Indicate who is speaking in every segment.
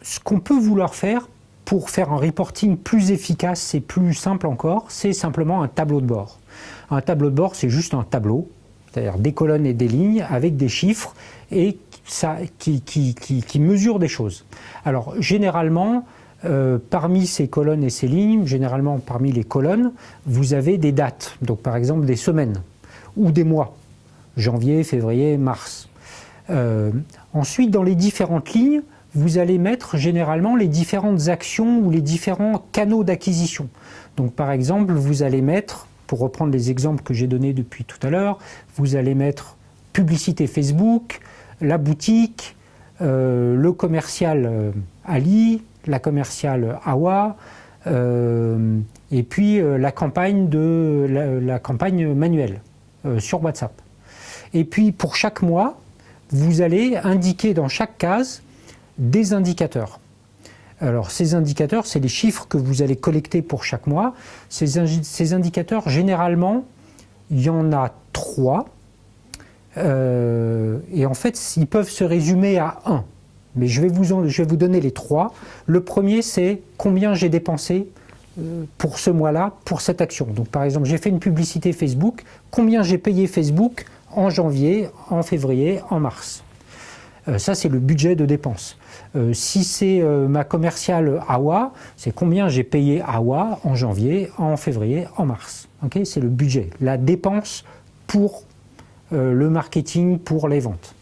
Speaker 1: ce qu'on peut vouloir faire pour faire un reporting plus efficace et plus simple encore, c'est simplement un tableau de bord. Un tableau de bord, c'est juste un tableau, c'est-à-dire des colonnes et des lignes avec des chiffres et qui mesure des choses. Alors, généralement, parmi ces colonnes et ces lignes, généralement parmi les colonnes, vous avez des dates, donc par exemple des semaines ou des mois, janvier, février, mars. Ensuite, dans les différentes lignes, vous allez mettre généralement les différentes actions ou les différents canaux d'acquisition. Donc par exemple, vous allez mettre, pour reprendre les exemples que j'ai donnés depuis tout à l'heure, vous allez mettre publicité Facebook, la boutique, le commercial Ali, la commerciale Awa, et puis la campagne manuelle sur WhatsApp. Et puis pour chaque mois, vous allez indiquer dans chaque case des indicateurs. Alors ces indicateurs, c'est les chiffres que vous allez collecter pour chaque mois. Ces indicateurs, généralement, il y en a 3. Et en fait, ils peuvent se résumer à 1. Mais je vais vous donner les 3. Le premier, c'est combien j'ai dépensé pour ce mois-là, pour cette action. Donc par exemple, j'ai fait une publicité Facebook. Combien j'ai payé Facebook en janvier, en février, en mars. Ça, c'est le budget de dépenses. Si c'est ma commerciale Awa, c'est combien j'ai payé Awa en janvier, en février, en mars. Okay, c'est le budget, la dépense pour le marketing, pour les ventes.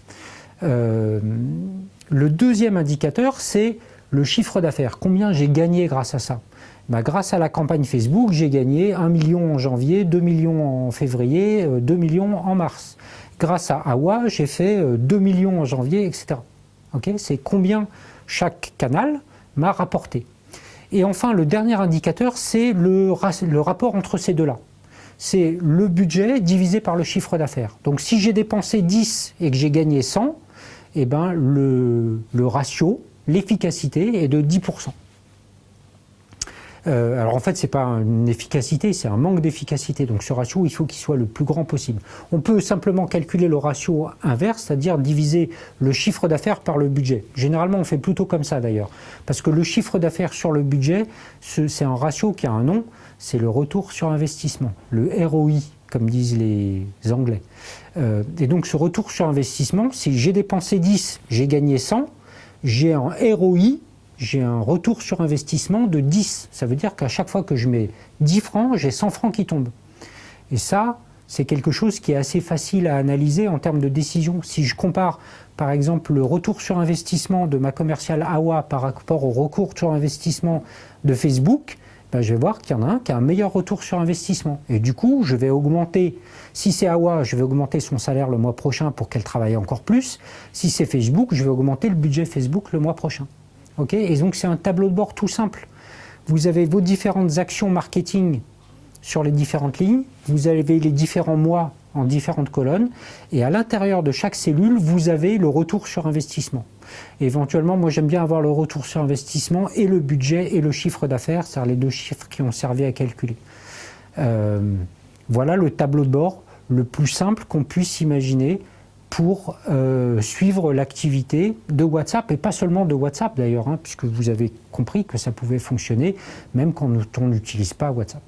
Speaker 1: Le deuxième indicateur, c'est le chiffre d'affaires. Combien j'ai gagné grâce à ça? Grâce à la campagne Facebook, j'ai gagné 1 million en janvier, 2 millions en février, 2 millions en mars. Grâce à Awa, j'ai fait 2 millions en janvier, etc. Okay, c'est combien chaque canal m'a rapporté. Et enfin, le dernier indicateur, c'est le rapport entre ces deux-là. C'est le budget divisé par le chiffre d'affaires. Donc si j'ai dépensé 10 et que j'ai gagné 100, eh ben, le ratio, l'efficacité est de 10%. Alors en fait, ce n'est pas une efficacité, c'est un manque d'efficacité. Donc ce ratio, il faut qu'il soit le plus grand possible. On peut simplement calculer le ratio inverse, c'est-à-dire diviser le chiffre d'affaires par le budget. Généralement, on fait plutôt comme ça d'ailleurs. Parce que le chiffre d'affaires sur le budget, c'est un ratio qui a un nom, c'est le retour sur investissement, le ROI, comme disent les Anglais. Et donc ce retour sur investissement, si j'ai dépensé 10, j'ai gagné 100, j'ai un ROI, j'ai un retour sur investissement de 10. Ça veut dire qu'à chaque fois que je mets 10 francs, j'ai 100 francs qui tombent. Et ça, c'est quelque chose qui est assez facile à analyser en termes de décision. Si je compare, par exemple, le retour sur investissement de ma commerciale Awa par rapport au retour sur investissement de Facebook, je vais voir qu'il y en a un qui a un meilleur retour sur investissement. Et du coup, je vais augmenter, si c'est Awa, je vais augmenter son salaire le mois prochain pour qu'elle travaille encore plus. Si c'est Facebook, je vais augmenter le budget Facebook le mois prochain. Okay, et donc c'est un tableau de bord tout simple. Vous avez vos différentes actions marketing sur les différentes lignes, vous avez les différents mois en différentes colonnes, et à l'intérieur de chaque cellule, vous avez le retour sur investissement. Et éventuellement, moi j'aime bien avoir le retour sur investissement et le budget et le chiffre d'affaires, c'est-à-dire les deux chiffres qui ont servi à calculer. Voilà le tableau de bord le plus simple qu'on puisse imaginer pour suivre l'activité de WhatsApp, et pas seulement de WhatsApp d'ailleurs, puisque vous avez compris que ça pouvait fonctionner même quand on n'utilise pas WhatsApp.